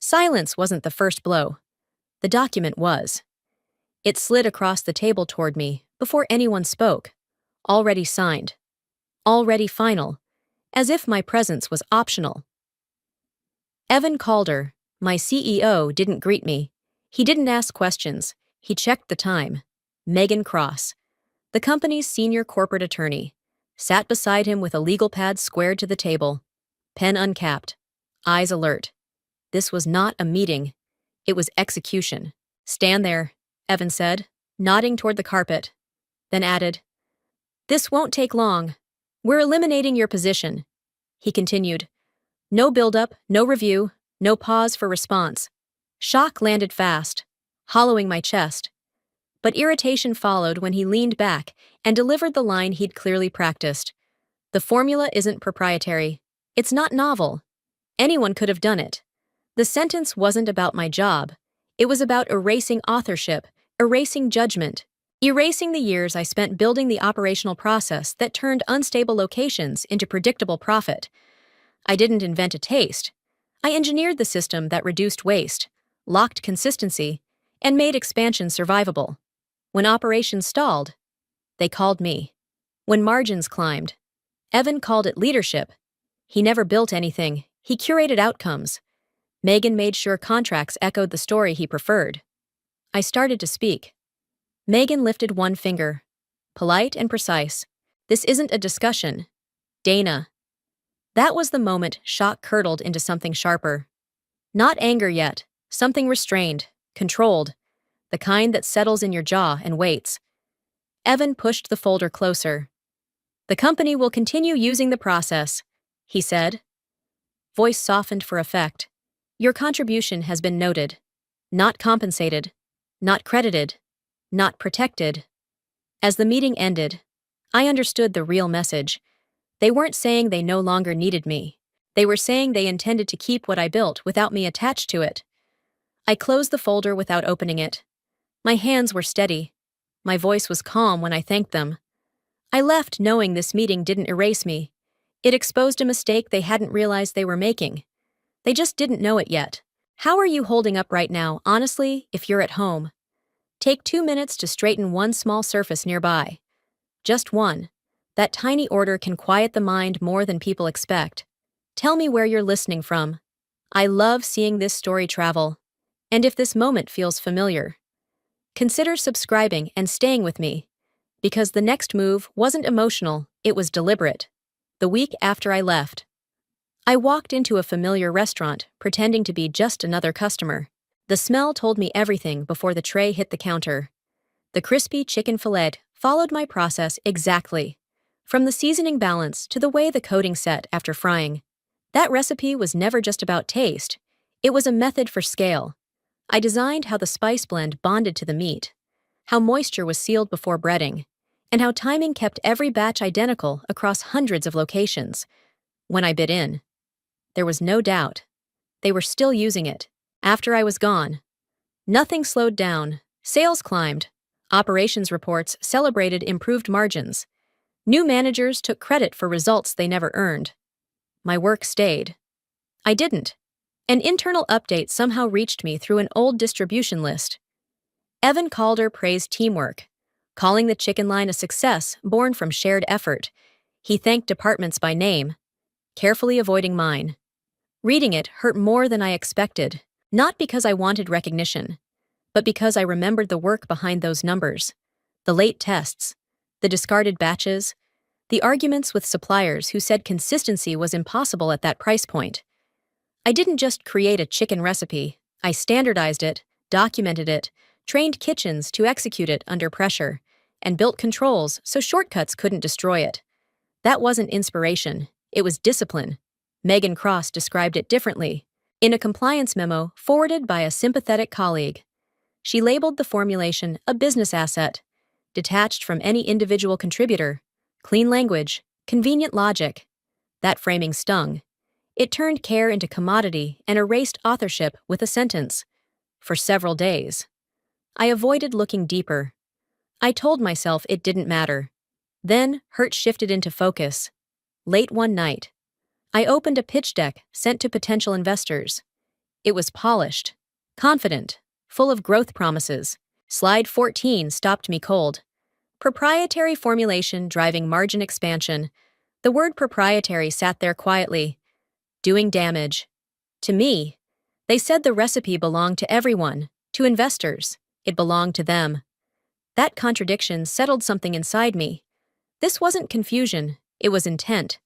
Silence wasn't the first blow. The document was. It slid across the table toward me before anyone spoke. Already signed. Already final. As if my presence was optional. Evan Calder, my CEO, didn't greet me. He didn't ask questions. He checked the time. Megan Cross, the company's senior corporate attorney, sat beside him with a legal pad squared to the table. Pen uncapped. Eyes alert. This was not a meeting. It was execution. "Stand there," Evan said, nodding toward the carpet. Then added, "This won't take long. We're eliminating your position." He continued, "No build-up, no review, no pause for response." Shock landed fast, hollowing my chest. But irritation followed when he leaned back and delivered the line he'd clearly practiced. "The formula isn't proprietary. It's not novel. Anyone could have done it." The sentence wasn't about my job. It was about erasing authorship, erasing judgment, erasing the years I spent building the operational process that turned unstable locations into predictable profit. I didn't invent a taste. I engineered the system that reduced waste, locked consistency, and made expansion survivable. When operations stalled, they called me. When margins climbed, Evan called it leadership. He never built anything. He curated outcomes. Megan made sure contracts echoed the story he preferred. I started to speak. Megan lifted one finger. Polite and precise. "This isn't a discussion. Dana." That was the moment shock curdled into something sharper. Not anger yet, something restrained, controlled, the kind that settles in your jaw and waits. Evan pushed the folder closer. "The company will continue using the process," he said. Voice softened for effect. "Your contribution has been noted. Not compensated. Not credited. Not protected." As the meeting ended, I understood the real message. They weren't saying they no longer needed me. They were saying they intended to keep what I built without me attached to it. I closed the folder without opening it. My hands were steady. My voice was calm when I thanked them. I left knowing this meeting didn't erase me. It exposed a mistake they hadn't realized they were making. They just didn't know it yet. How are you holding up right now, honestly, if you're at home? Take 2 minutes to straighten one small surface nearby. Just one. That tiny order can quiet the mind more than people expect. Tell me where you're listening from. I love seeing this story travel. And if this moment feels familiar, consider subscribing and staying with me. Because the next move wasn't emotional, it was deliberate. The week after I left, I walked into a familiar restaurant, pretending to be just another customer. The smell told me everything before the tray hit the counter. The crispy chicken fillet followed my process exactly, from the seasoning balance to the way the coating set after frying. That recipe was never just about taste. It was a method for scale. I designed how the spice blend bonded to the meat, how moisture was sealed before breading, and how timing kept every batch identical across hundreds of locations. When I bit in, there was no doubt. They were still using it. After I was gone, nothing slowed down. Sales climbed. Operations reports celebrated improved margins. New managers took credit for results they never earned. My work stayed. I didn't. An internal update somehow reached me through an old distribution list. Evan Calder praised teamwork, calling the chicken line a success born from shared effort. He thanked departments by name, carefully avoiding mine. Reading it hurt more than I expected, not because I wanted recognition, but because I remembered the work behind those numbers. The late tests, the discarded batches, the arguments with suppliers who said consistency was impossible at that price point. I didn't just create a chicken recipe. I standardized it, documented it, trained kitchens to execute it under pressure, and built controls so shortcuts couldn't destroy it. That wasn't inspiration, it was discipline. Megan Cross described it differently, in a compliance memo forwarded by a sympathetic colleague. She labeled the formulation a business asset, detached from any individual contributor. Clean language, convenient logic. That framing stung. It turned care into commodity and erased authorship with a sentence. For several days, I avoided looking deeper. I told myself it didn't matter. Then, hurt shifted into focus. Late one night, I opened a pitch deck sent to potential investors. It was polished, confident, full of growth promises. Slide 14 stopped me cold. Proprietary formulation driving margin expansion. The word proprietary sat there quietly, doing damage. To me, they said the recipe belonged to everyone, to investors. It belonged to them. That contradiction settled something inside me. This wasn't confusion, it was intent.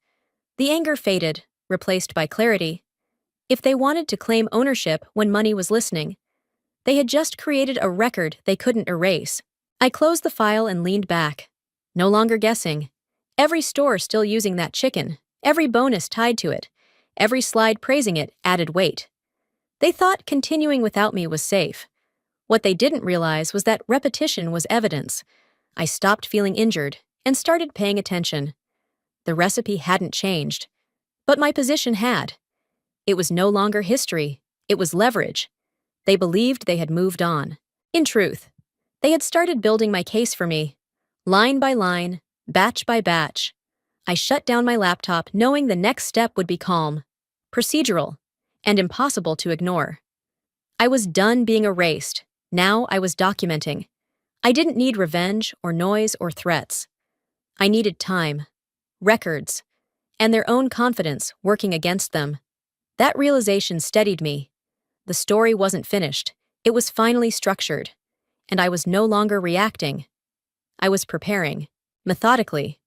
The anger faded, replaced by clarity. If they wanted to claim ownership when money was listening, they had just created a record they couldn't erase. I closed the file and leaned back. No longer guessing. Every store still using that chicken, every bonus tied to it, every slide praising it added weight. They thought continuing without me was safe. What they didn't realize was that repetition was evidence. I stopped feeling injured and started paying attention. The recipe hadn't changed, but my position had. It was no longer history, it was leverage. They believed they had moved on. In truth, they had started building my case for me, line by line, batch by batch. I shut down my laptop knowing the next step would be calm, procedural, and impossible to ignore. I was done being erased. Now I was documenting. I didn't need revenge or noise or threats. I needed time, records, and their own confidence working against them. That realization steadied me. The story wasn't finished. It was finally structured. And I was no longer reacting. I was preparing, methodically,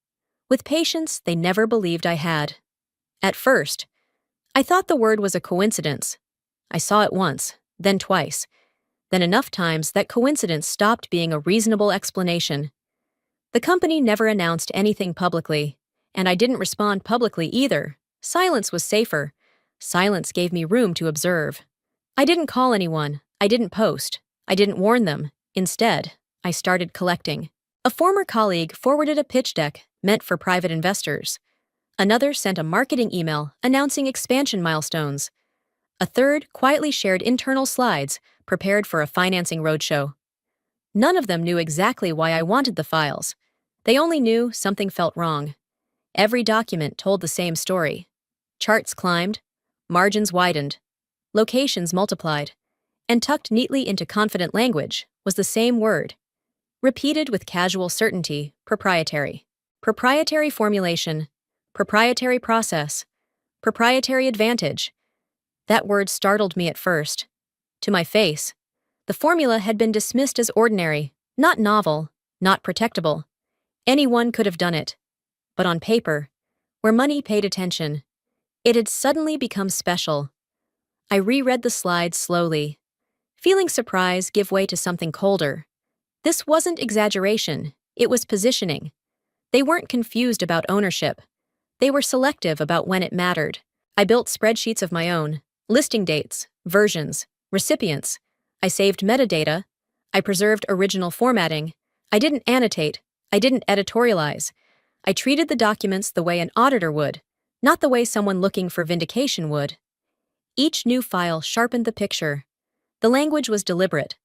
with patience they never believed I had. At first, I thought the word was a coincidence. I saw it once, then twice, then enough times that coincidence stopped being a reasonable explanation. The company never announced anything publicly, and I didn't respond publicly either. Silence was safer. Silence gave me room to observe. I didn't call anyone. I didn't post. I didn't warn them. Instead, I started collecting. A former colleague forwarded a pitch deck meant for private investors. Another sent a marketing email announcing expansion milestones. A third quietly shared internal slides prepared for a financing roadshow. None of them knew exactly why I wanted the files. They only knew something felt wrong. Every document told the same story. Charts climbed, margins widened, locations multiplied, and tucked neatly into confident language was the same word. Repeated with casual certainty, proprietary. Proprietary formulation, proprietary process, proprietary advantage. That word startled me at first. To my face, the formula had been dismissed as ordinary, not novel, not protectable. Anyone could have done it. But on paper, where money paid attention, it had suddenly become special. I reread the slides slowly, feeling surprise give way to something colder. This wasn't exaggeration, it was positioning. They weren't confused about ownership. They were selective about when it mattered. I built spreadsheets of my own, listing dates, versions, recipients. I saved metadata. I preserved original formatting. I didn't annotate. I didn't editorialize. I treated the documents the way an auditor would, not the way someone looking for vindication would. Each new file sharpened the picture. The language was deliberate.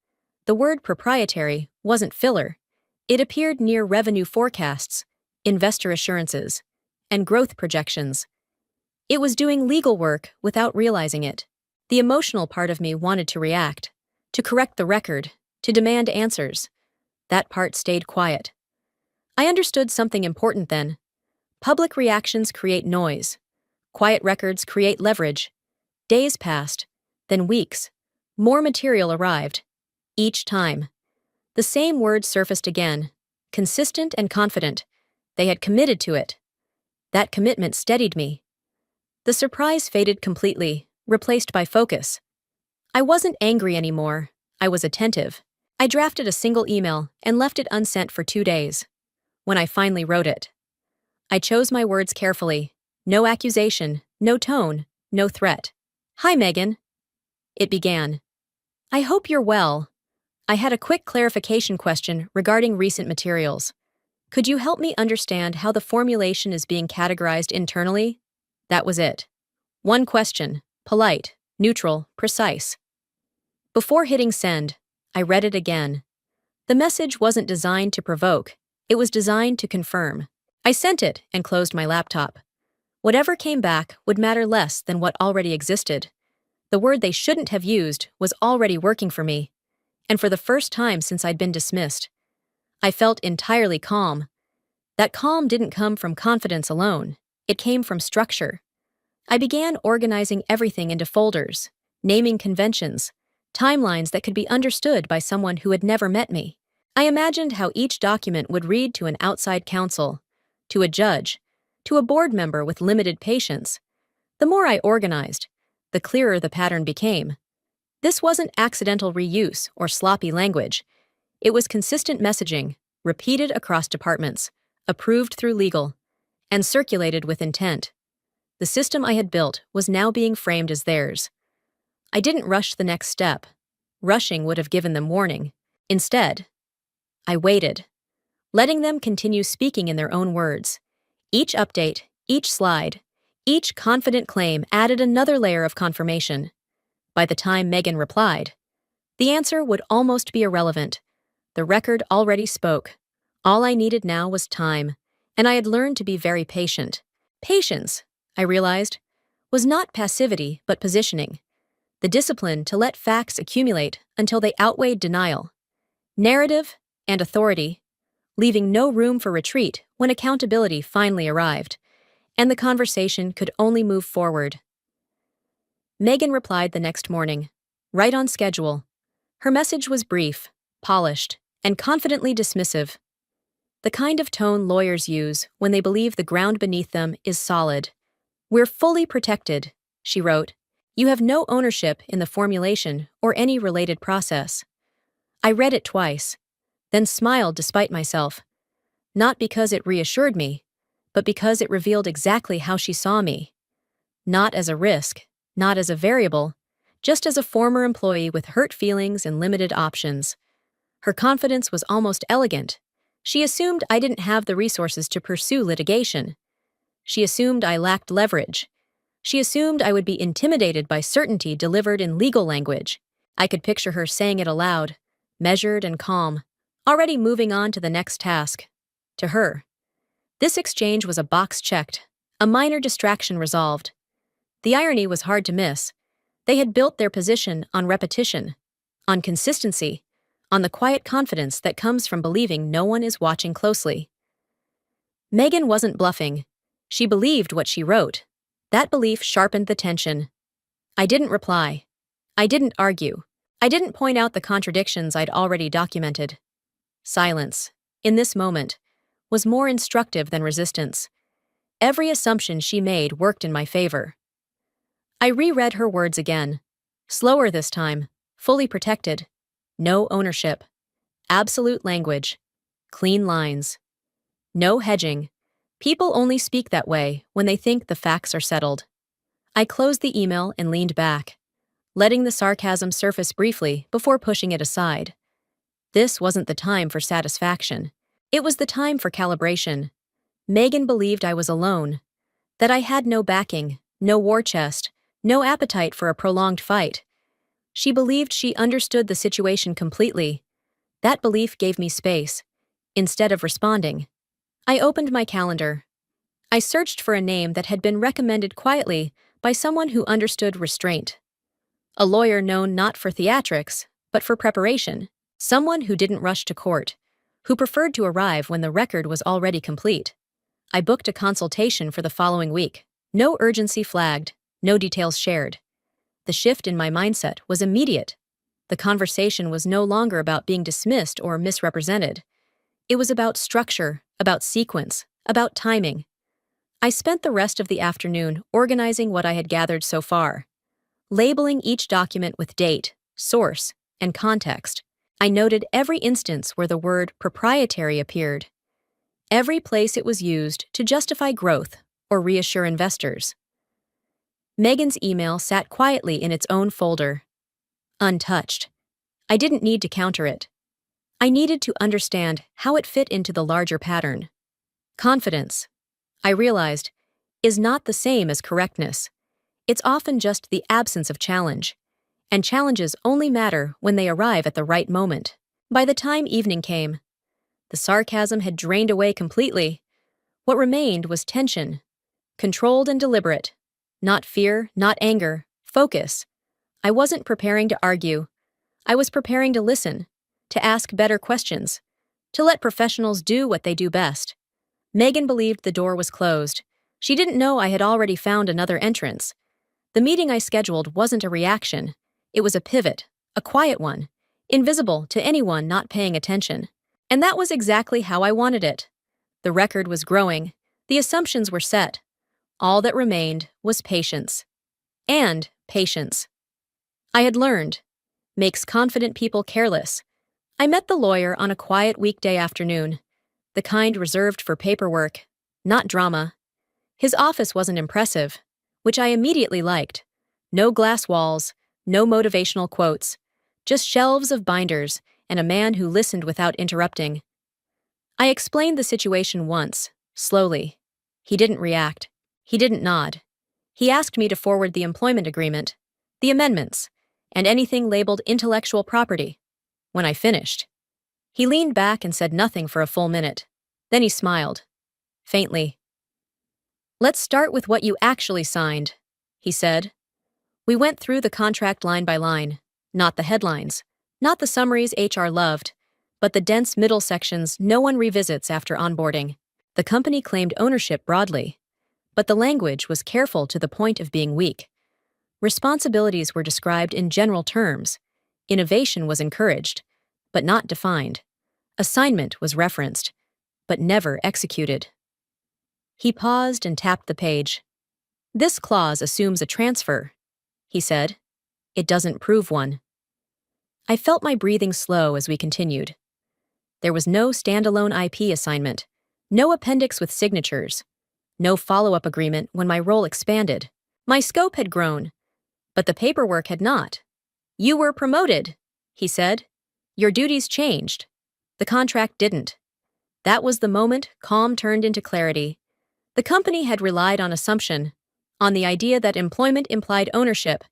The word proprietary wasn't filler. It appeared near revenue forecasts, investor assurances, and growth projections. It was doing legal work without realizing it. The emotional part of me wanted to react, to correct the record, to demand answers. That part stayed quiet. I understood something important then. Public reactions create noise. Quiet records create leverage. Days passed, then weeks. More material arrived. Each time, the same words surfaced again, consistent and confident. They had committed to it. That commitment steadied me. The surprise faded completely, replaced by focus. I wasn't angry anymore. I was attentive. I drafted a single email and left it unsent for 2 days. When I finally wrote it, I chose my words carefully. No accusation, no tone, no threat. "Hi, Megan." It began. "I hope you're well. I had a quick clarification question regarding recent materials. Could you help me understand how the formulation is being categorized internally?" That was it. One question, polite, neutral, precise. Before hitting send, I read it again. The message wasn't designed to provoke. It was designed to confirm. I sent it and closed my laptop. Whatever came back would matter less than what already existed. The word they shouldn't have used was already working for me, and for the first time since I'd been dismissed. I felt entirely calm. That calm didn't come from confidence alone, it came from structure. I began organizing everything into folders, naming conventions, timelines that could be understood by someone who had never met me. I imagined how each document would read to an outside counsel, to a judge, to a board member with limited patience. The more I organized, the clearer the pattern became. This wasn't accidental reuse or sloppy language. It was consistent messaging, repeated across departments, approved through legal, and circulated with intent. The system I had built was now being framed as theirs. I didn't rush the next step. Rushing would have given them warning. Instead, I waited, letting them continue speaking in their own words. Each update, each slide, each confident claim added another layer of confirmation. By the time Megan replied, the answer would almost be irrelevant. The record already spoke. All I needed now was time, and I had learned to be very patient. Patience, I realized, was not passivity but positioning. The discipline to let facts accumulate until they outweighed denial, narrative, and authority, leaving no room for retreat when accountability finally arrived, and the conversation could only move forward. Megan replied the next morning, right on schedule. Her message was brief, polished, and confidently dismissive. The kind of tone lawyers use when they believe the ground beneath them is solid. "We're fully protected," she wrote. "You have no ownership in the formulation or any related process." I read it twice, then smiled despite myself. Not because it reassured me, but because it revealed exactly how she saw me. Not as a risk, not as a variable, just as a former employee with hurt feelings and limited options. Her confidence was almost elegant. She assumed I didn't have the resources to pursue litigation. She assumed I lacked leverage. She assumed I would be intimidated by certainty delivered in legal language. I could picture her saying it aloud, measured and calm, already moving on to the next task. To her, this exchange was a box checked, a minor distraction resolved. The irony was hard to miss. They had built their position on repetition, on consistency, on the quiet confidence that comes from believing no one is watching closely. Megan wasn't bluffing. She believed what she wrote. That belief sharpened the tension. I didn't reply. I didn't argue. I didn't point out the contradictions I'd already documented. Silence, in this moment, was more instructive than resistance. Every assumption she made worked in my favor. I reread her words again. Slower this time, fully protected. No ownership. Absolute language. Clean lines. No hedging. People only speak that way when they think the facts are settled. I closed the email and leaned back, letting the sarcasm surface briefly before pushing it aside. This wasn't the time for satisfaction. It was the time for calibration. Megan believed I was alone, that I had no backing, no war chest, no appetite for a prolonged fight. She believed she understood the situation completely. That belief gave me space. Instead of responding, I opened my calendar. I searched for a name that had been recommended quietly by someone who understood restraint. A lawyer known not for theatrics, but for preparation. Someone who didn't rush to court, who preferred to arrive when the record was already complete. I booked a consultation for the following week. No urgency flagged, no details shared. The shift in my mindset was immediate. The conversation was no longer about being dismissed or misrepresented. It was about structure, about sequence, about timing. I spent the rest of the afternoon organizing what I had gathered so far, labeling each document with date, source, and context. I noted every instance where the word proprietary appeared, every place it was used to justify growth or reassure investors. Megan's email sat quietly in its own folder, untouched. I didn't need to counter it. I needed to understand how it fit into the larger pattern. Confidence, I realized, is not the same as correctness. It's often just the absence of challenge, and challenges only matter when they arrive at the right moment. By the time evening came, the sarcasm had drained away completely. What remained was tension, controlled and deliberate. Not fear, not anger, focus. I wasn't preparing to argue. I was preparing to listen, to ask better questions, to let professionals do what they do best. Megan believed the door was closed. She didn't know I had already found another entrance. The meeting I scheduled wasn't a reaction. It was a pivot, a quiet one, invisible to anyone not paying attention. And that was exactly how I wanted it. The record was growing. The assumptions were set. All that remained was patience. And patience. I had learned. Makes confident people careless. I met the lawyer on a quiet weekday afternoon, the kind reserved for paperwork, not drama. His office wasn't impressive, which I immediately liked. No glass walls, no motivational quotes, just shelves of binders and a man who listened without interrupting. I explained the situation once, slowly. He didn't react. He didn't nod. He asked me to forward the employment agreement, the amendments, and anything labeled intellectual property. When I finished, he leaned back and said nothing for a full minute. Then he smiled, faintly. "Let's start with what you actually signed," he said. We went through the contract line by line, not the headlines, not the summaries HR loved, but the dense middle sections no one revisits after onboarding. The company claimed ownership broadly, but the language was careful to the point of being weak. Responsibilities were described in general terms. Innovation was encouraged, but not defined. Assignment was referenced, but never executed. He paused and tapped the page. "This clause assumes a transfer," he said. "It doesn't prove one." I felt my breathing slow as we continued. There was no standalone IP assignment, no appendix with signatures, no follow-up agreement when my role expanded. My scope had grown, but the paperwork had not. "You were promoted," he said. "Your duties changed." The contract didn't. That was the moment calm turned into clarity. The company had relied on assumption, on the idea that employment implied ownership,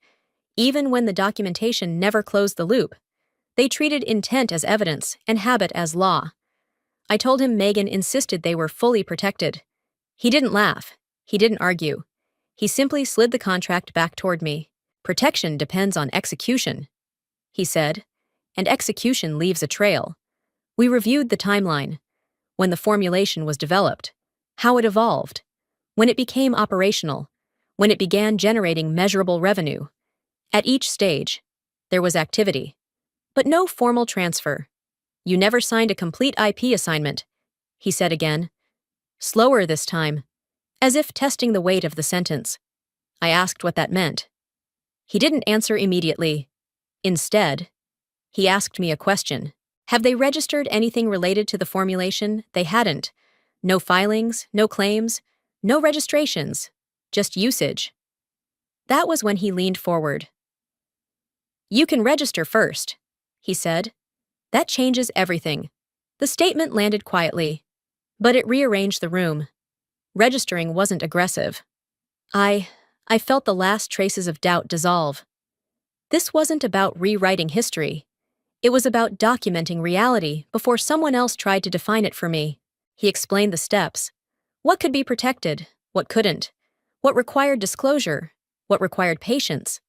even when the documentation never closed the loop. They treated intent as evidence and habit as law. I told him Megan insisted they were fully protected. He didn't laugh. He didn't argue. He simply slid the contract back toward me. "Protection depends on execution," he said, "and execution leaves a trail." We reviewed the timeline, when the formulation was developed, how it evolved, when it became operational, when it began generating measurable revenue. At each stage, there was activity, but no formal transfer. "You never signed a complete IP assignment," he said again. Slower this time, as if testing the weight of the sentence. I asked what that meant. He didn't answer immediately. Instead, he asked me a question. Have they registered anything related to the formulation? They hadn't. No filings, no claims, no registrations, just usage. That was when he leaned forward. "You can register first," he said. "That changes everything." The statement landed quietly, but it rearranged the room. Registering wasn't aggressive. I felt the last traces of doubt dissolve. This wasn't about rewriting history. It was about documenting reality before someone else tried to define it for me. He explained the steps. What could be protected, what couldn't, what required disclosure, what required patience.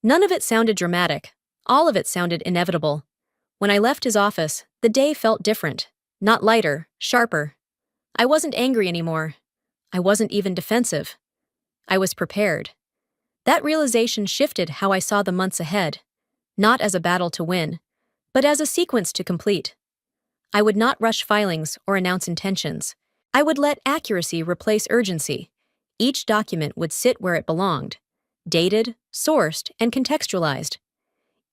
None of it sounded dramatic. All of it sounded inevitable. When I left his office, the day felt different, not lighter, sharper. I wasn't angry anymore. I wasn't even defensive. I was prepared. That realization shifted how I saw the months ahead, not as a battle to win, but as a sequence to complete. I would not rush filings or announce intentions. I would let accuracy replace urgency. Each document would sit where it belonged, dated, sourced, and contextualized.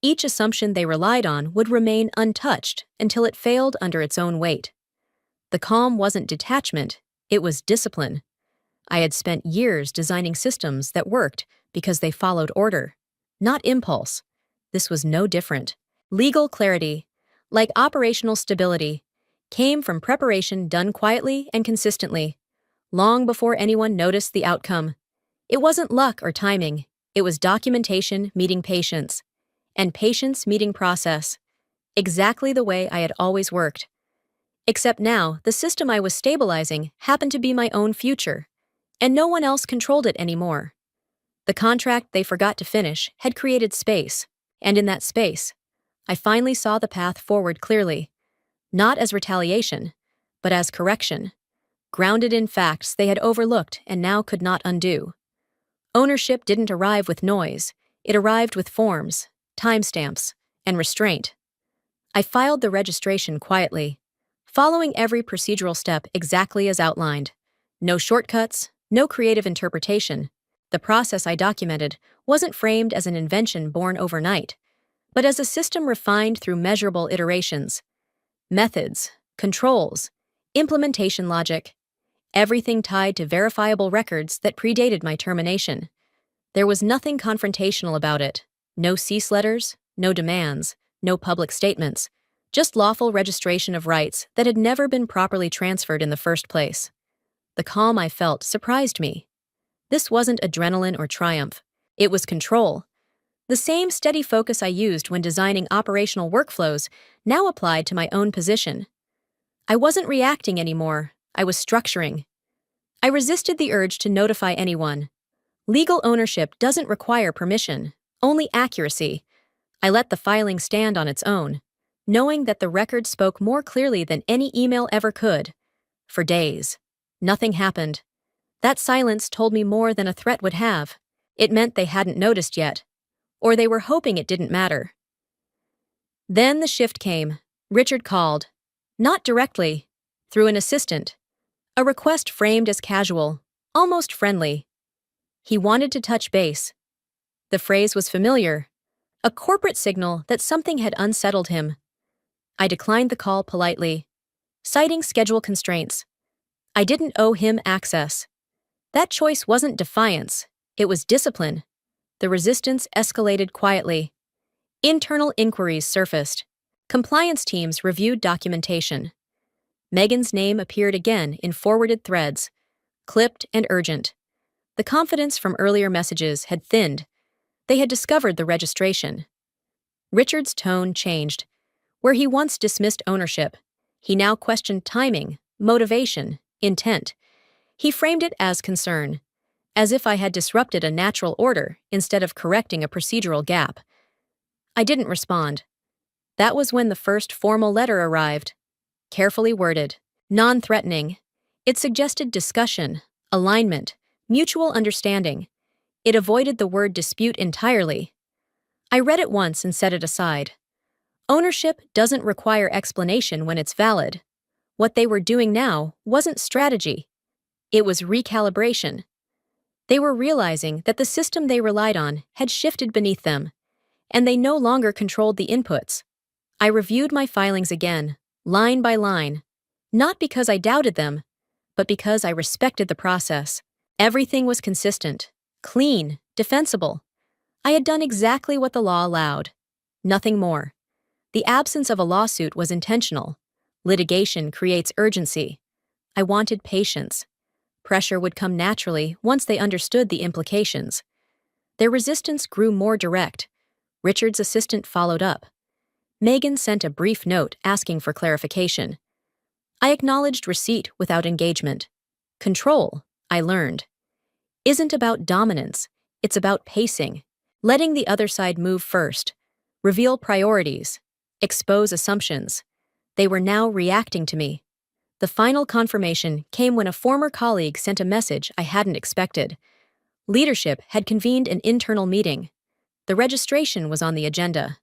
Each assumption they relied on would remain untouched until it failed under its own weight. The calm wasn't detachment, it was discipline. I had spent years designing systems that worked because they followed order, not impulse. This was no different. Legal clarity, like operational stability, came from preparation done quietly and consistently, long before anyone noticed the outcome. It wasn't luck or timing, it was documentation meeting patience, and patience meeting process, exactly the way I had always worked. Except now, the system I was stabilizing happened to be my own future, and no one else controlled it anymore. The contract they forgot to finish had created space, and in that space, I finally saw the path forward clearly, not as retaliation, but as correction, grounded in facts they had overlooked and now could not undo. Ownership didn't arrive with noise, it arrived with forms, timestamps, and restraint. I filed the registration quietly, following every procedural step exactly as outlined. No shortcuts, no creative interpretation. The process I documented wasn't framed as an invention born overnight, but as a system refined through measurable iterations. Methods, controls, implementation logic, everything tied to verifiable records that predated my termination. There was nothing confrontational about it. No cease letters, no demands, no public statements, just lawful registration of rights that had never been properly transferred in the first place. The calm I felt surprised me. This wasn't adrenaline or triumph. It was control. The same steady focus I used when designing operational workflows now applied to my own position. I wasn't reacting anymore, I was structuring. I resisted the urge to notify anyone. Legal ownership doesn't require permission, only accuracy. I let the filing stand on its own, knowing that the record spoke more clearly than any email ever could. For days, nothing happened. That silence told me more than a threat would have. It meant they hadn't noticed yet, or they were hoping it didn't matter. Then the shift came. Richard called. Not directly, through an assistant. A request framed as casual, almost friendly. He wanted to touch base. The phrase was familiar, a corporate signal that something had unsettled him. I declined the call politely, citing schedule constraints. I didn't owe him access. That choice wasn't defiance, it was discipline. The resistance escalated quietly. Internal inquiries surfaced. Compliance teams reviewed documentation. Megan's name appeared again in forwarded threads, clipped and urgent. The confidence from earlier messages had thinned. They had discovered the registration. Richard's tone changed. Where he once dismissed ownership, he now questioned timing, motivation, intent. He framed it as concern, as if I had disrupted a natural order instead of correcting a procedural gap. I didn't respond. That was when the first formal letter arrived. Carefully worded, non-threatening. It suggested discussion, alignment, mutual understanding. It avoided the word dispute entirely. I read it once and set it aside. Ownership doesn't require explanation when it's valid. What they were doing now wasn't strategy. It was recalibration. They were realizing that the system they relied on had shifted beneath them, and they no longer controlled the inputs. I reviewed my filings again, line by line, not because I doubted them, but because I respected the process. Everything was consistent, clean, defensible. I had done exactly what the law allowed. Nothing more. The absence of a lawsuit was intentional. Litigation creates urgency. I wanted patience. Pressure would come naturally once they understood the implications. Their resistance grew more direct. Richard's assistant followed up. Megan sent a brief note asking for clarification. I acknowledged receipt without engagement. Control, I learned, isn't about dominance, it's about pacing, letting the other side move first, reveal priorities, expose assumptions. They were now reacting to me. The final confirmation came when a former colleague sent a message I hadn't expected. Leadership had convened an internal meeting. The registration was on the agenda,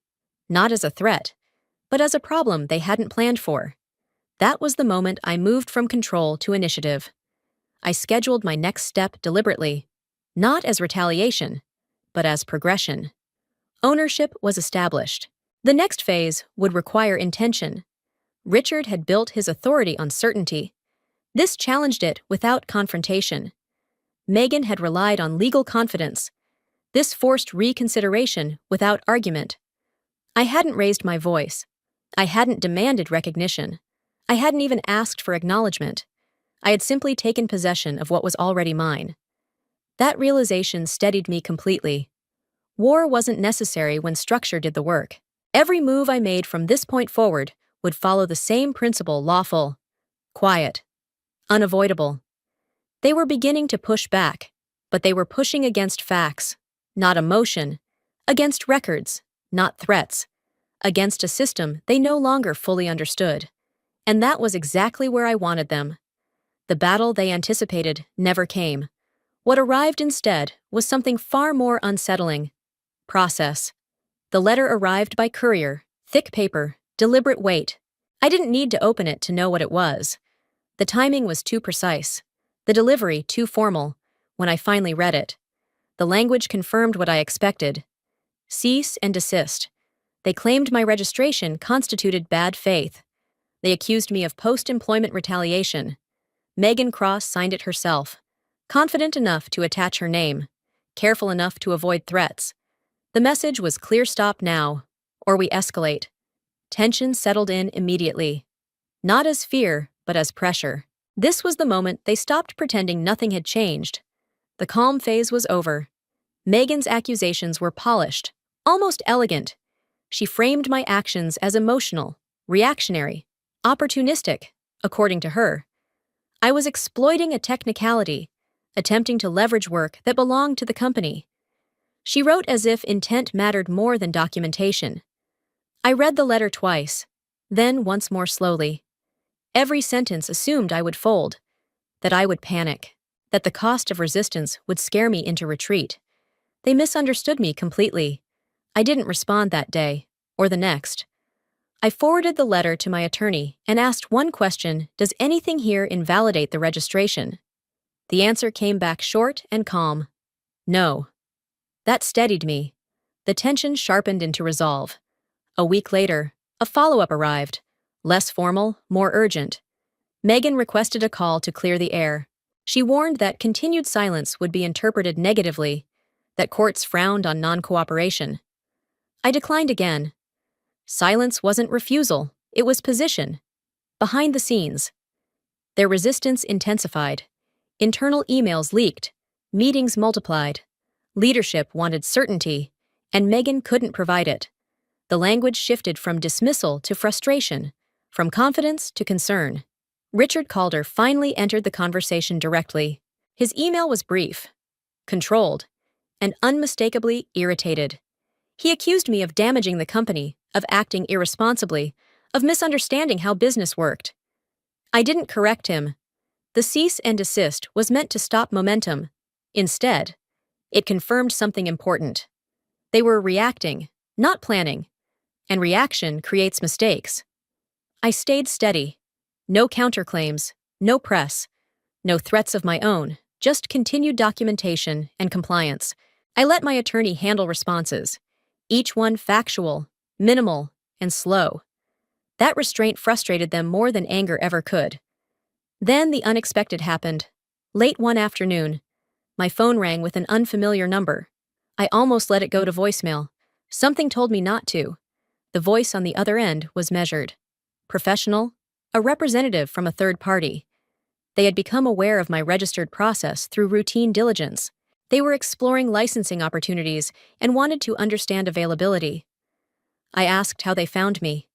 not as a threat, but as a problem they hadn't planned for. That was the moment I moved from control to initiative. I scheduled my next step deliberately, not as retaliation, but as progression. Ownership was established. The next phase would require intention. Richard had built his authority on certainty. This challenged it without confrontation. Megan had relied on legal confidence. This forced reconsideration without argument. I hadn't raised my voice. I hadn't demanded recognition. I hadn't even asked for acknowledgement. I had simply taken possession of what was already mine. That realization steadied me completely. War wasn't necessary when structure did the work. Every move I made from this point forward would follow the same principle: lawful, quiet, unavoidable. They were beginning to push back, but they were pushing against facts, not emotion, against records, not threats, against a system they no longer fully understood. And that was exactly where I wanted them. The battle they anticipated never came. What arrived instead was something far more unsettling. Process. The letter arrived by courier, thick paper, deliberate weight. I didn't need to open it to know what it was. The timing was too precise, the delivery too formal. When I finally read it, the language confirmed what I expected. Cease and desist. They claimed my registration constituted bad faith. They accused me of post-employment retaliation. Megan Cross signed it herself, confident enough to attach her name, careful enough to avoid threats. The message was clear: stop now, or we escalate. Tension settled in immediately. Not as fear, but as pressure. This was the moment they stopped pretending nothing had changed. The calm phase was over. Megan's accusations were polished, almost elegant. She framed my actions as emotional, reactionary, opportunistic, according to her. I was exploiting a technicality, attempting to leverage work that belonged to the company. She wrote as if intent mattered more than documentation. I read the letter twice, then once more slowly. Every sentence assumed I would fold, that I would panic, that the cost of resistance would scare me into retreat. They misunderstood me completely. I didn't respond that day, or the next. I forwarded the letter to my attorney and asked one question: does anything here invalidate the registration? The answer came back short and calm. No. That steadied me. The tension sharpened into resolve. A week later, a follow-up arrived, less formal, more urgent. Megan requested a call to clear the air. She warned that continued silence would be interpreted negatively, that courts frowned on non-cooperation. I declined again. Silence wasn't refusal, it was position. Behind the scenes. Their resistance intensified. Internal emails leaked. Meetings multiplied. Leadership wanted certainty, and Megan couldn't provide it. The language shifted from dismissal to frustration, from confidence to concern. Richard Calder finally entered the conversation directly. His email was brief, controlled, and unmistakably irritated. He accused me of damaging the company, of acting irresponsibly, of misunderstanding how business worked. I didn't correct him. The cease and desist was meant to stop momentum. Instead, it confirmed something important. They were reacting, not planning, and reaction creates mistakes. I stayed steady. No counterclaims, no press, no threats of my own, just continued documentation and compliance. I let my attorney handle responses, each one factual, minimal, and slow. That restraint frustrated them more than anger ever could. Then the unexpected happened. Late one afternoon, my phone rang with an unfamiliar number. I almost let it go to voicemail. Something told me not to. The voice on the other end was measured, professional, a representative from a third party. They had become aware of my registered process through routine diligence. They were exploring licensing opportunities and wanted to understand availability. I asked how they found me.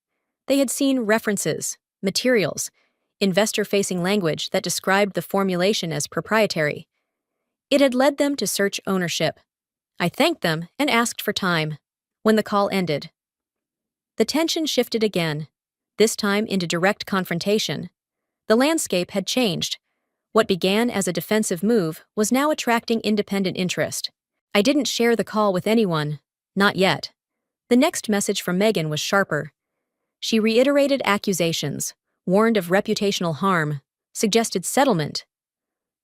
They had seen references, materials, investor-facing language that described the formulation as proprietary. It had led them to search ownership. I thanked them and asked for time. When the call ended, the tension shifted again, this time into direct confrontation. The landscape had changed. What began as a defensive move was now attracting independent interest. I didn't share the call with anyone, not yet. The next message from Megan was sharper. She reiterated accusations, warned of reputational harm, suggested settlement.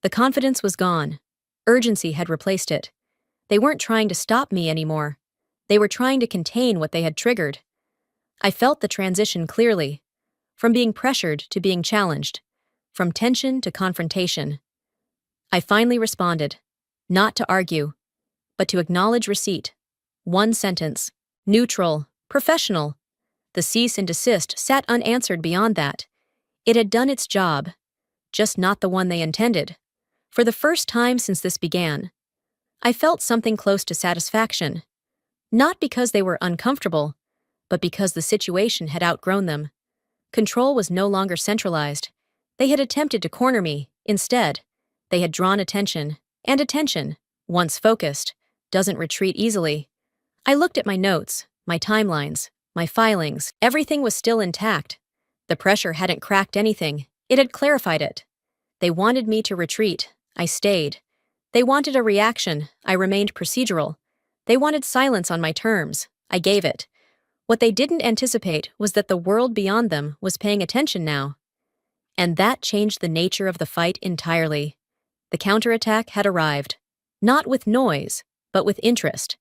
The confidence was gone. Urgency had replaced it. They weren't trying to stop me anymore. They were trying to contain what they had triggered. I felt the transition clearly, from being pressured to being challenged, from tension to confrontation. I finally responded, not to argue, but to acknowledge receipt. One sentence, neutral, professional. The cease and desist sat unanswered beyond that. It had done its job, just not the one they intended. For the first time since this began, I felt something close to satisfaction. Not because they were uncomfortable, but because the situation had outgrown them. Control was no longer centralized. They had attempted to corner me. Instead, they had drawn attention, and attention once focused, doesn't retreat easily. I looked at my notes, my timelines, my filings. Everything was still intact. The pressure hadn't cracked anything, it had clarified it. They wanted me to retreat. I stayed. They wanted a reaction. I remained procedural. They wanted silence on my terms. I gave it. What they didn't anticipate was that the world beyond them was paying attention now. And that changed the nature of the fight entirely. The counterattack had arrived. Not with noise, but with interest.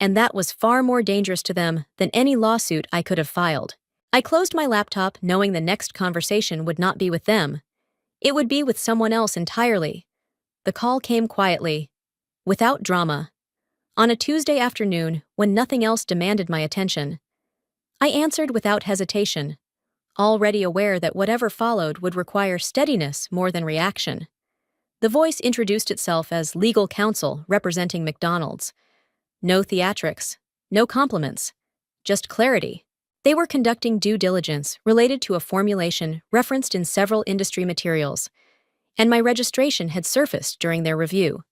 And that was far more dangerous to them than any lawsuit I could have filed. I closed my laptop knowing the next conversation would not be with them. It would be with someone else entirely. The call came quietly, without drama. On a Tuesday afternoon, when nothing else demanded my attention, I answered without hesitation, already aware that whatever followed would require steadiness more than reaction. The voice introduced itself as legal counsel representing McDonald's. No theatrics, no compliments, just clarity. They were conducting due diligence related to a formulation referenced in several industry materials, and my registration had surfaced during their review.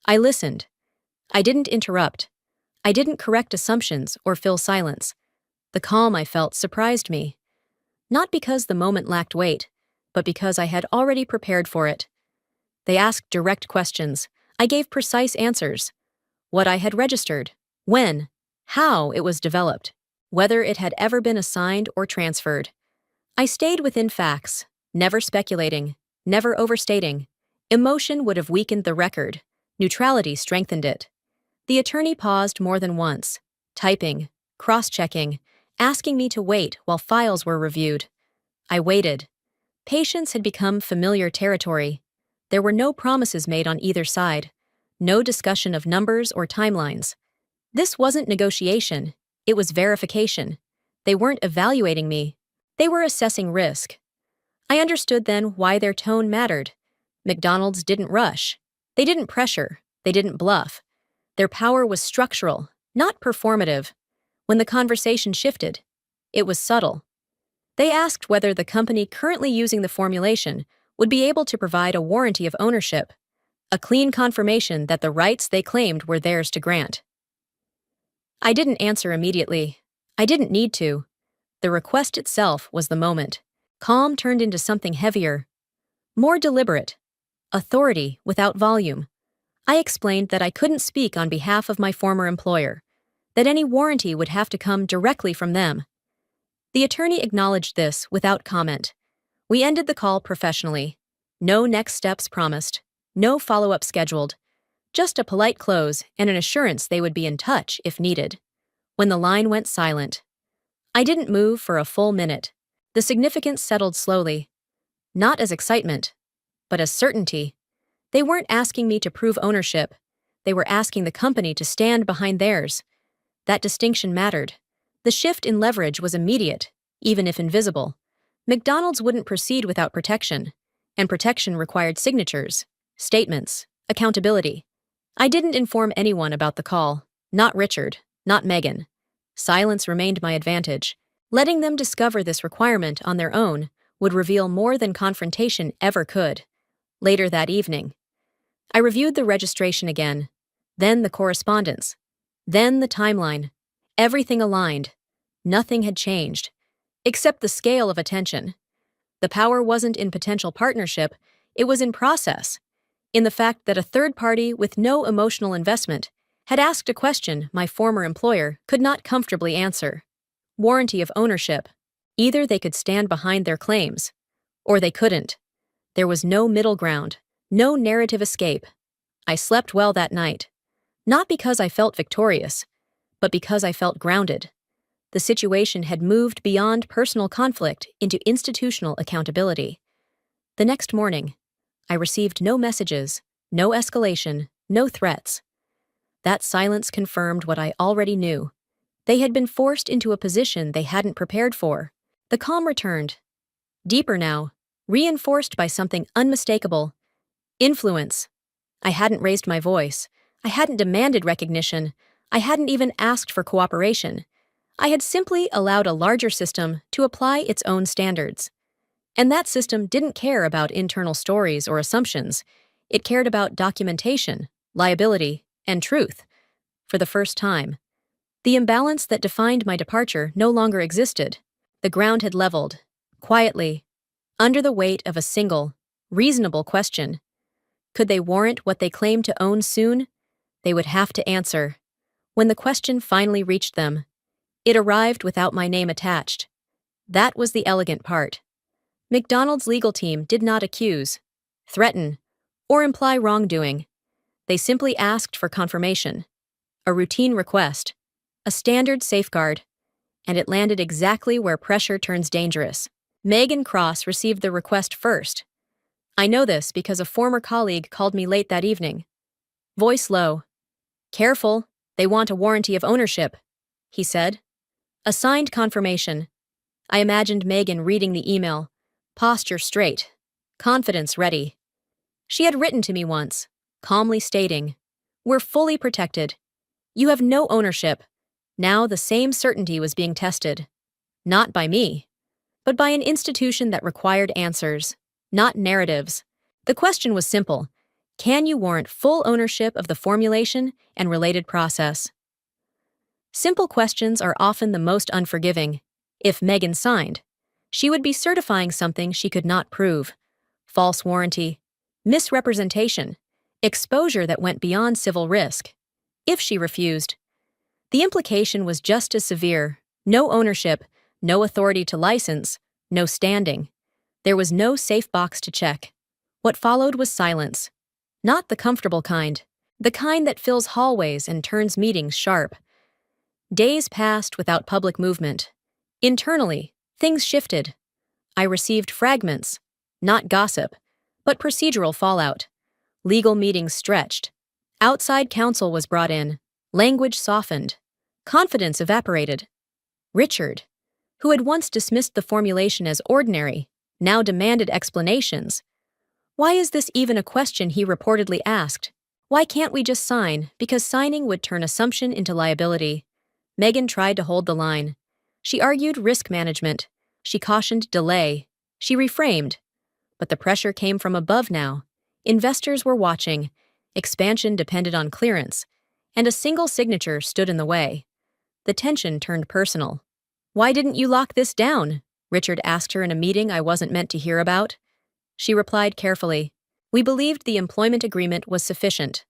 I listened. I didn't interrupt. I didn't correct assumptions or fill silence. The calm I felt surprised me. Not because the moment lacked weight, but because I had already prepared for it. They asked direct questions. I gave precise answers. What I had registered, when, how it was developed, whether it had ever been assigned or transferred. I stayed within facts, never speculating, never overstating. Emotion would have weakened the record. Neutrality strengthened it. The attorney paused more than once, typing, cross-checking, asking me to wait while files were reviewed. I waited. Patience had become familiar territory. There were no promises made on either side, no discussion of numbers or timelines. This wasn't negotiation, it was verification. They weren't evaluating me, they were assessing risk. I understood then why their tone mattered. McDonald's didn't rush. They didn't pressure. They didn't bluff. Their power was structural, not performative. When the conversation shifted, it was subtle. They asked whether the company currently using the formulation would be able to provide a warranty of ownership, a clean confirmation that the rights they claimed were theirs to grant. I didn't answer immediately. I didn't need to. The request itself was the moment. Calm turned into something heavier, more deliberate, authority without volume. I explained that I couldn't speak on behalf of my former employer, that any warranty would have to come directly from them. The attorney acknowledged this without comment. We ended the call professionally. No next steps promised, no follow-up scheduled, just a polite close and an assurance they would be in touch if needed. When the line went silent, I didn't move for a full minute. The significance settled slowly, not as excitement, but as certainty. They weren't asking me to prove ownership. They were asking the company to stand behind theirs. That distinction mattered. The shift in leverage was immediate, even if invisible. McDonald's wouldn't proceed without protection, and protection required signatures, statements, accountability. I didn't inform anyone about the call, not Richard, not Megan. Silence remained my advantage. Letting them discover this requirement on their own would reveal more than confrontation ever could. Later that evening, I reviewed the registration again, then the correspondence, then the timeline. Everything aligned. Nothing had changed, except the scale of attention. The power wasn't in potential partnership, it was in process, in the fact that a third party with no emotional investment had asked a question my former employer could not comfortably answer. Warranty of ownership. Either they could stand behind their claims, or they couldn't. There was no middle ground, no narrative escape. I slept well that night, not because I felt victorious, but because I felt grounded. The situation had moved beyond personal conflict into institutional accountability. The next morning, I received no messages, no escalation, no threats. That silence confirmed what I already knew. They had been forced into a position they hadn't prepared for. The calm returned, deeper now, reinforced by something unmistakable. Influence. I hadn't raised my voice. I hadn't demanded recognition. I hadn't even asked for cooperation. I had simply allowed a larger system to apply its own standards. And that system didn't care about internal stories or assumptions. It cared about documentation, liability, and truth. For the first time, the imbalance that defined my departure no longer existed. The ground had leveled, quietly, under the weight of a single, reasonable question. Could they warrant what they claimed to own soon? They would have to answer. When the question finally reached them, it arrived without my name attached. That was the elegant part. McDonald's legal team did not accuse, threaten, or imply wrongdoing. They simply asked for confirmation. A routine request. A standard safeguard. And it landed exactly where pressure turns dangerous. Megan Cross received the request first. I know this because a former colleague called me late that evening. Voice low. "Careful, they want a warranty of ownership," he said. A signed confirmation. I imagined Megan reading the email, posture straight, confidence ready. She had written to me once, calmly stating, "We're fully protected. You have no ownership." Now the same certainty was being tested. Not by me, but by an institution that required answers, not narratives. The question was simple. Can you warrant full ownership of the formulation and related process? Simple questions are often the most unforgiving. If Megan signed, she would be certifying something she could not prove. False warranty, misrepresentation, exposure that went beyond civil risk. If she refused, the implication was just as severe. No ownership, no authority to license, no standing. There was no safe box to check. What followed was silence. Not the comfortable kind. The kind that fills hallways and turns meetings sharp. Days passed without public movement. Internally, things shifted. I received fragments, not gossip, but procedural fallout. Legal meetings stretched. Outside counsel was brought in. Language softened. Confidence evaporated. Richard, who had once dismissed the formulation as ordinary, now demanded explanations. Why is this even a question, he reportedly asked? Why can't we just sign, because signing would turn assumption into liability? Megan tried to hold the line. She argued risk management. She cautioned delay. She reframed. But the pressure came from above now. Investors were watching. Expansion depended on clearance. And a single signature stood in the way. The tension turned personal. "Why didn't you lock this down?" Richard asked her in a meeting I wasn't meant to hear about. She replied carefully, "We believed the employment agreement was sufficient."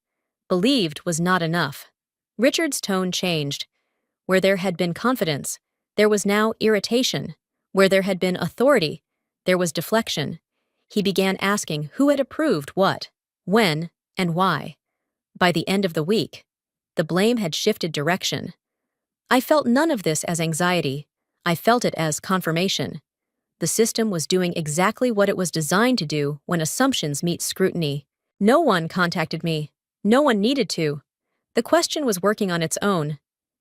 Believed was not enough. Richard's tone changed. Where there had been confidence, there was now irritation. Where there had been authority, there was deflection. He began asking who had approved what, when, and why. By the end of the week, the blame had shifted direction. I felt none of this as anxiety. I felt it as confirmation. The system was doing exactly what it was designed to do when assumptions meet scrutiny. No one contacted me. No one needed to. The question was working on its own.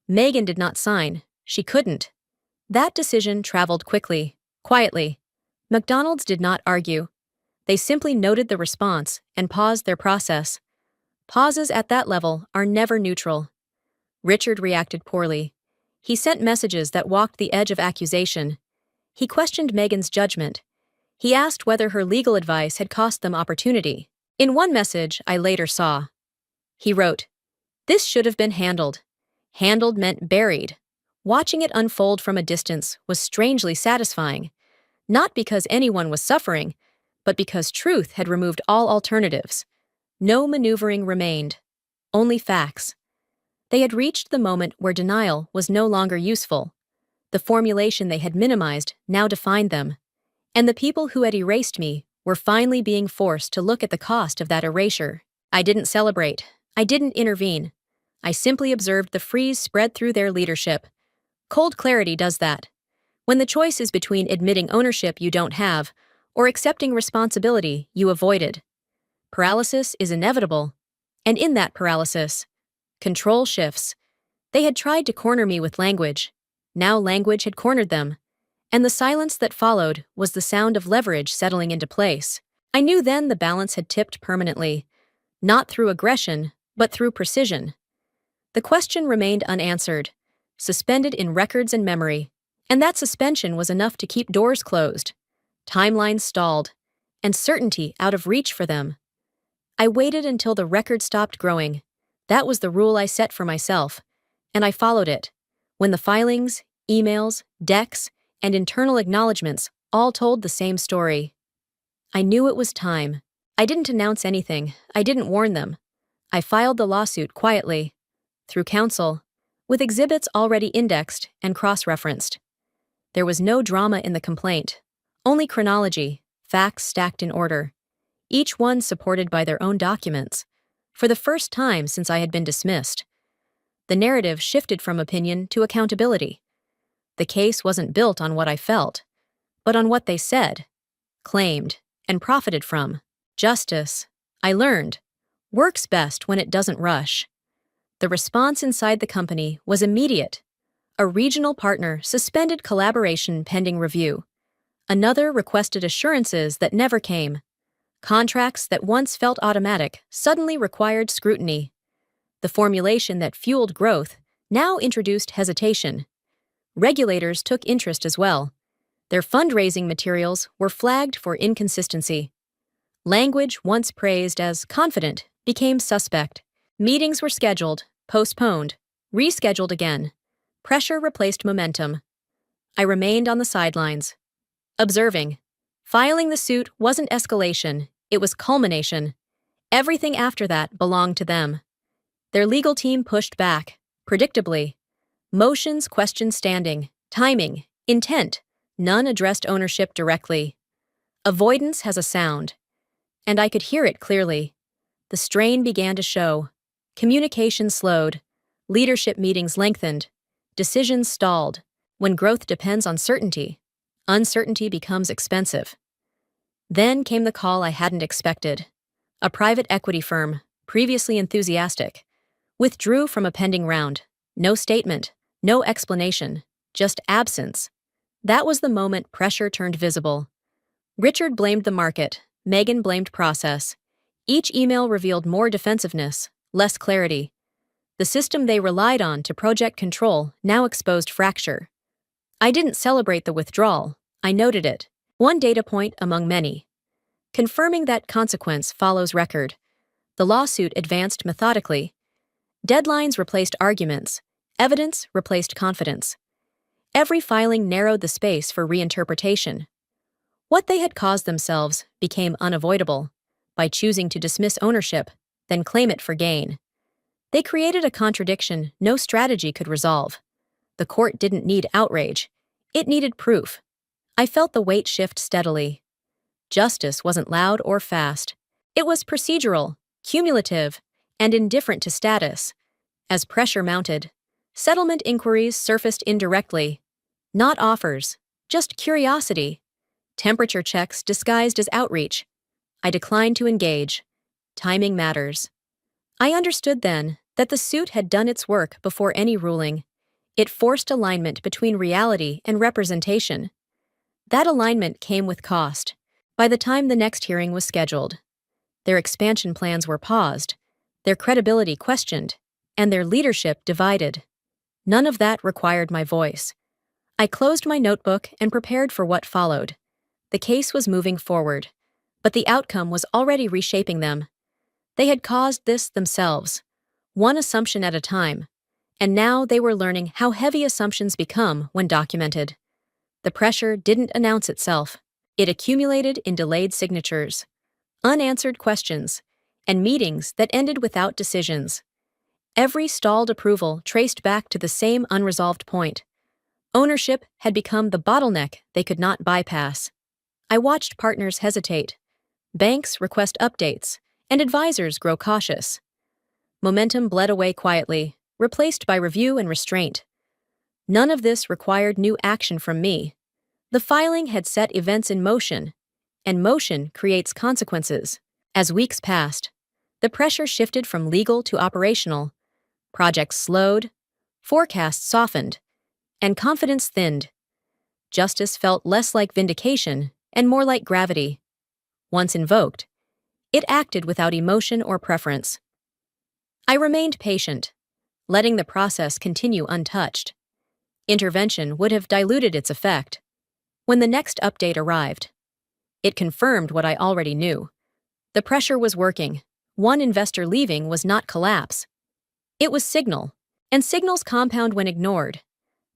Megan did not sign. She couldn't. That decision traveled quickly, quietly. McDonald's did not argue. They simply noted the response and paused their process. Pauses at that level are never neutral. Richard reacted poorly. He sent messages that walked the edge of accusation. He questioned Megan's judgment. He asked whether her legal advice had cost them opportunity. In one message I later saw, he wrote, "This should have been handled." Handled meant buried. Watching it unfold from a distance was strangely satisfying, not because anyone was suffering, but because truth had removed all alternatives. No maneuvering remained, only facts. They had reached the moment where denial was no longer useful. The formulation they had minimized now defined them. And the people who had erased me were finally being forced to look at the cost of that erasure. I didn't celebrate. I didn't intervene. I simply observed the freeze spread through their leadership. Cold clarity does that. When the choice is between admitting ownership you don't have or accepting responsibility you avoided. Paralysis is inevitable. And in that paralysis, control shifts. They had tried to corner me with language. Now language had cornered them. And the silence that followed was the sound of leverage settling into place. I knew then the balance had tipped permanently. Not through aggression, but through precision. The question remained unanswered, suspended in records and memory. And that suspension was enough to keep doors closed. Timelines stalled. And certainty out of reach for them. I waited until the record stopped growing. That was the rule I set for myself, and I followed it. When the filings, emails, decks, and internal acknowledgments all told the same story, I knew it was time. I didn't announce anything. I didn't warn them. I filed the lawsuit quietly, through counsel, with exhibits already indexed and cross-referenced. There was no drama in the complaint, only chronology, facts stacked in order, each one supported by their own documents. For the first time since I had been dismissed, the narrative shifted from opinion to accountability. The case wasn't built on what I felt, but on what they said, claimed, and profited from. Justice, I learned, works best when it doesn't rush. The response inside the company was immediate. A regional partner suspended collaboration pending review. Another requested assurances that never came. Contracts that once felt automatic suddenly required scrutiny. The formulation that fueled growth now introduced hesitation. Regulators took interest as well. Their fundraising materials were flagged for inconsistency. Language once praised as confident became suspect. Meetings were scheduled, postponed, rescheduled again. Pressure replaced momentum. I remained on the sidelines, observing. Filing the suit wasn't escalation, it was culmination. Everything after that belonged to them. Their legal team pushed back, predictably. Motions questioned standing, timing, intent. None addressed ownership directly. Avoidance has a sound, and I could hear it clearly. The strain began to show. Communication slowed. Leadership meetings lengthened. Decisions stalled. When growth depends on certainty, uncertainty becomes expensive. Then came the call I hadn't expected. A private equity firm, previously enthusiastic, withdrew from a pending round. No statement, no explanation, just absence. That was the moment pressure turned visible. Richard blamed the market, Megan blamed process. Each email revealed more defensiveness, less clarity. The system they relied on to project control now exposed fracture. I didn't celebrate the withdrawal, I noted it. One data point among many. Confirming that consequence follows record. The lawsuit advanced methodically. Deadlines replaced arguments. Evidence replaced confidence. Every filing narrowed the space for reinterpretation. What they had caused themselves became unavoidable by choosing to dismiss ownership, then claim it for gain. They created a contradiction no strategy could resolve. The court didn't need outrage. It needed proof. I felt the weight shift steadily. Justice wasn't loud or fast. It was procedural, cumulative, and indifferent to status. As pressure mounted, settlement inquiries surfaced indirectly. Not offers, just curiosity. Temperature checks disguised as outreach. I declined to engage. Timing matters. I understood then that the suit had done its work before any ruling. It forced alignment between reality and representation. That alignment came with cost. By the time the next hearing was scheduled, their expansion plans were paused, their credibility questioned, and their leadership divided. None of that required my voice. I closed my notebook and prepared for what followed. The case was moving forward, but the outcome was already reshaping them. They had caused this themselves, one assumption at a time, and now they were learning how heavy assumptions become when documented. The pressure didn't announce itself. It accumulated in delayed signatures, unanswered questions, and meetings that ended without decisions. Every stalled approval traced back to the same unresolved point. Ownership had become the bottleneck they could not bypass. I watched partners hesitate, banks request updates, and advisors grow cautious. Momentum bled away quietly, replaced by review and restraint. None of this required new action from me. The filing had set events in motion, and motion creates consequences. As weeks passed, the pressure shifted from legal to operational. Projects slowed, forecasts softened, and confidence thinned. Justice felt less like vindication and more like gravity. Once invoked, it acted without emotion or preference. I remained patient, letting the process continue untouched. Intervention would have diluted its effect. When the next update arrived, it confirmed what I already knew. The pressure was working, One investor leaving was not collapse. It was signal. And signals compound when ignored.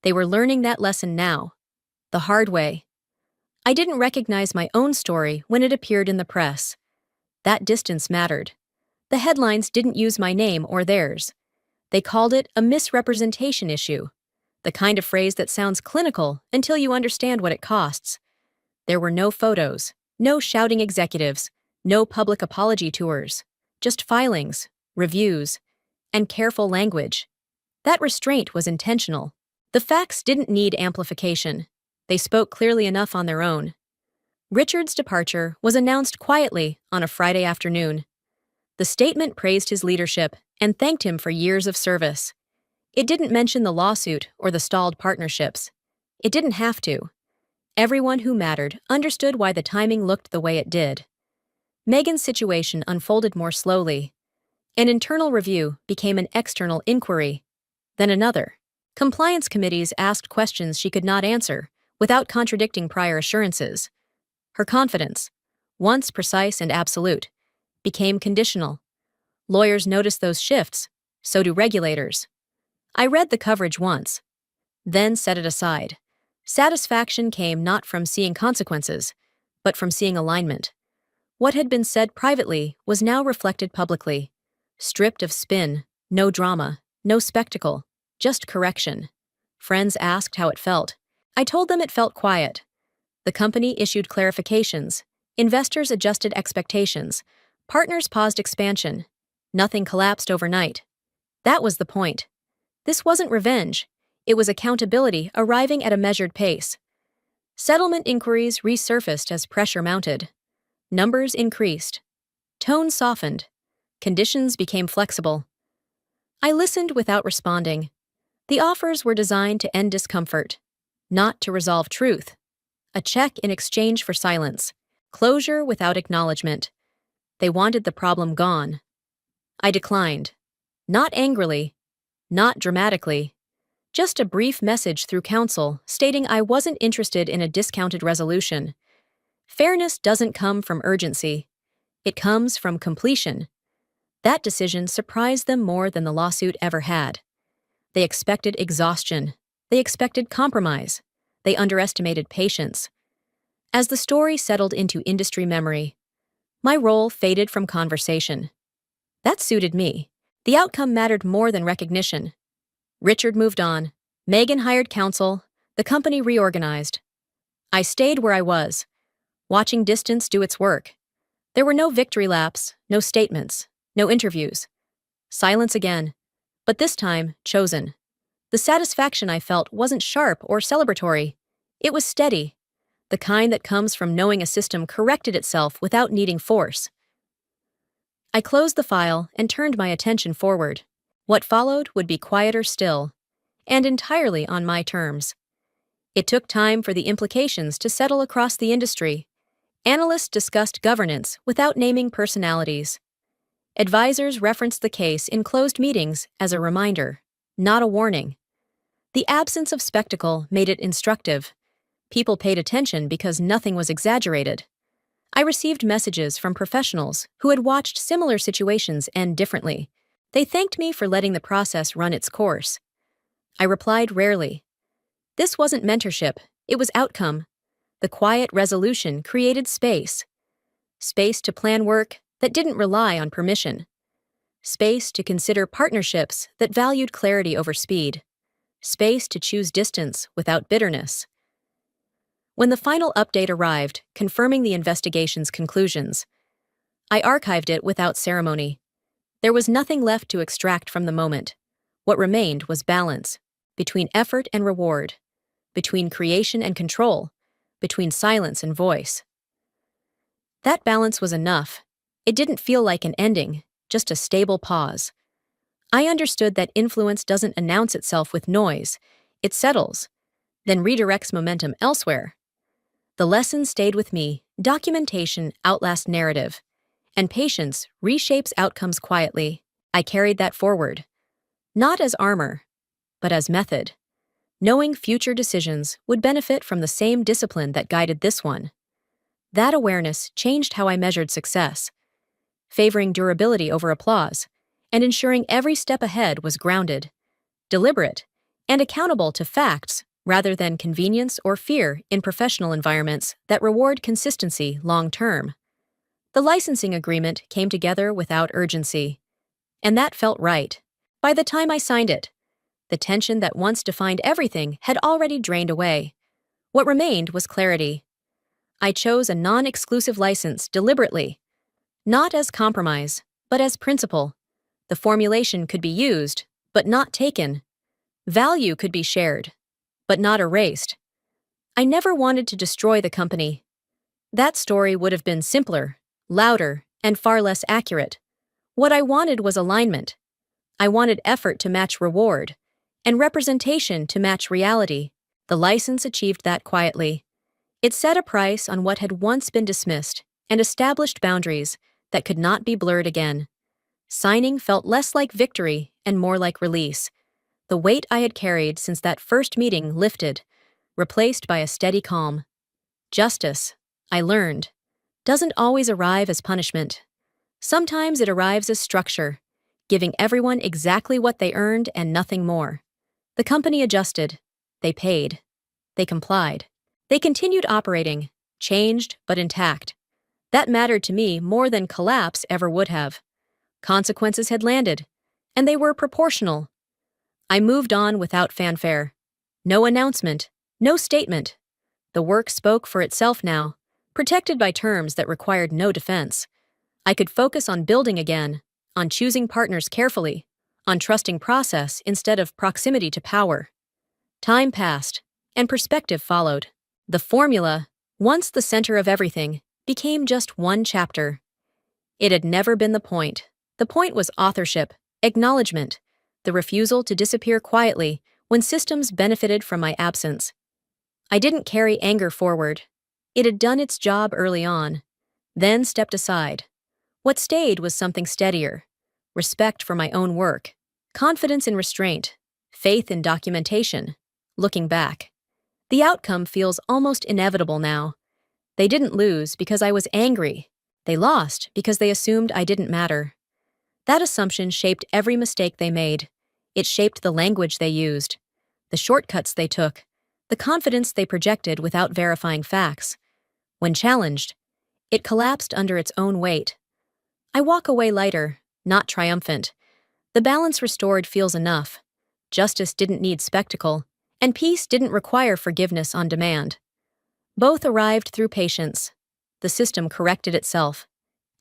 They were learning that lesson now. The hard way. I didn't recognize my own story when it appeared in the press. That distance mattered. The headlines didn't use my name or theirs. They called it a misrepresentation issue, the kind of phrase that sounds clinical until you understand what it costs. There were no photos, no shouting executives, no public apology tours, just filings, reviews, and careful language. That restraint was intentional. The facts didn't need amplification. They spoke clearly enough on their own. Richard's departure was announced quietly on a Friday afternoon. The statement praised his leadership and thanked him for years of service. It didn't mention the lawsuit or the stalled partnerships. It didn't have to. Everyone who mattered understood why the timing looked the way it did. Megan's situation unfolded more slowly. An internal review became an external inquiry, then another. Compliance committees asked questions she could not answer without contradicting prior assurances. Her confidence, once precise and absolute, became conditional. Lawyers noticed those shifts, so do regulators. I read the coverage once, then set it aside. Satisfaction came not from seeing consequences, but from seeing alignment. What had been said privately was now reflected publicly. Stripped of spin, no drama, no spectacle, just correction. Friends asked how it felt. I told them it felt quiet. The company issued clarifications. Investors adjusted expectations. Partners paused expansion. Nothing collapsed overnight. That was the point. This wasn't revenge. It was accountability arriving at a measured pace. Settlement inquiries resurfaced as pressure mounted. Numbers increased. Tone softened. Conditions became flexible. I listened without responding. The offers were designed to end discomfort, not to resolve truth. A check in exchange for silence. Closure without acknowledgement. They wanted the problem gone. I declined. Not angrily, not dramatically. Just a brief message through counsel stating I wasn't interested in a discounted resolution. Fairness doesn't come from urgency. It comes from completion. That decision surprised them more than the lawsuit ever had. They expected exhaustion. They expected compromise. They underestimated patience. As the story settled into industry memory, my role faded from conversation. That suited me. The outcome mattered more than recognition. Richard moved on. Megan hired counsel. The company reorganized. I stayed where I was, watching distance do its work. There were no victory laps, no statements, no interviews. Silence again, but this time chosen. The satisfaction I felt wasn't sharp or celebratory. It was steady, the kind that comes from knowing a system corrected itself without needing force. I closed the file and turned my attention forward. What followed would be quieter still, and entirely on my terms. It took time for the implications to settle across the industry. Analysts discussed governance without naming personalities. Advisors referenced the case in closed meetings as a reminder, not a warning. The absence of spectacle made it instructive. People paid attention because nothing was exaggerated. I received messages from professionals who had watched similar situations end differently. They thanked me for letting the process run its course. I replied rarely. This wasn't mentorship, it was outcome. The quiet resolution created space. Space to plan work that didn't rely on permission. Space to consider partnerships that valued clarity over speed. Space to choose distance without bitterness. When the final update arrived, confirming the investigation's conclusions, I archived it without ceremony. There was nothing left to extract from the moment. What remained was balance, between effort and reward, between creation and control, between silence and voice. That balance was enough. It didn't feel like an ending, just a stable pause. I understood that influence doesn't announce itself with noise. It settles, then redirects momentum elsewhere. The lesson stayed with me. Documentation outlasts narrative, and patience reshapes outcomes quietly. I carried that forward. Not as armor, but as method. Knowing future decisions would benefit from the same discipline that guided this one. That awareness changed how I measured success. favoring durability over applause, and ensuring every step ahead was grounded, deliberate, and accountable to facts rather than convenience or fear in professional environments that reward consistency long-term. The licensing agreement came together without urgency, and that felt right. By the time I signed it, the tension that once defined everything had already drained away. What remained was clarity. I chose a non-exclusive license deliberately, not as compromise, but as principle. The formulation could be used, but not taken. Value could be shared, but not erased. I never wanted to destroy the company. That story would have been simpler, louder, and far less accurate. What I wanted was alignment. I wanted effort to match reward, and representation to match reality. The license achieved that quietly. It set a price on what had once been dismissed and established boundaries that could not be blurred again. Signing felt less like victory and more like release. The weight I had carried since that first meeting lifted, replaced by a steady calm. Justice, I learned, doesn't always arrive as punishment. Sometimes it arrives as structure, giving everyone exactly what they earned and nothing more. The company adjusted. They paid. They complied. They continued operating, changed but intact. That mattered to me more than collapse ever would have. Consequences had landed, and they were proportional. I moved on without fanfare. No announcement, no statement. The work spoke for itself now, protected by terms that required no defense. I could focus on building again, on choosing partners carefully, on trusting process instead of proximity to power. Time passed, and perspective followed. The formula, once the center of everything, became just one chapter. It had never been the point. The point was authorship, acknowledgement, the refusal to disappear quietly when systems benefited from my absence. I didn't carry anger forward. It had done its job early on, then stepped aside. What stayed was something steadier: respect for my own work, confidence in restraint, faith in documentation. Looking back, the outcome feels almost inevitable now. They didn't lose because I was angry. They lost because they assumed I didn't matter. That assumption shaped every mistake they made. It shaped the language they used, the shortcuts they took, the confidence they projected without verifying facts. When challenged, it collapsed under its own weight. I walk away lighter, not triumphant. The balance restored feels enough. Justice didn't need spectacle, and peace didn't require forgiveness on demand. Both arrived through patience. The system corrected itself,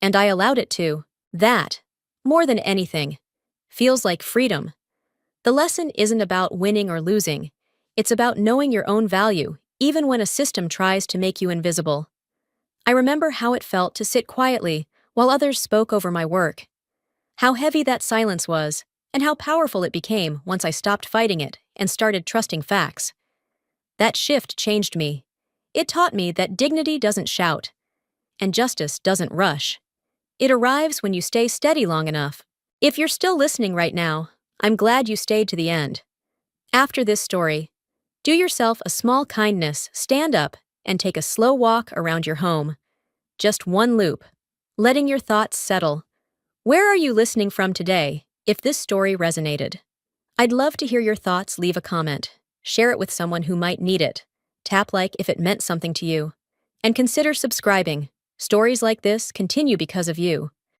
and I allowed it to. That, more than anything, feels like freedom. The lesson isn't about winning or losing. It's about knowing your own value, even when a system tries to make you invisible. I remember how it felt to sit quietly while others spoke over my work. How heavy that silence was, and how powerful it became once I stopped fighting it and started trusting facts. That shift changed me. It taught me that dignity doesn't shout, and justice doesn't rush. It arrives when you stay steady long enough. If you're still listening right now, I'm glad you stayed to the end. After this story, do yourself a small kindness, stand up, and take a slow walk around your home. Just one loop, letting your thoughts settle. Where are you listening from today, if this story resonated? I'd love to hear your thoughts. Leave a comment. Share it with someone who might need it. Tap like if it meant something to you. And consider subscribing. Stories like this continue because of you.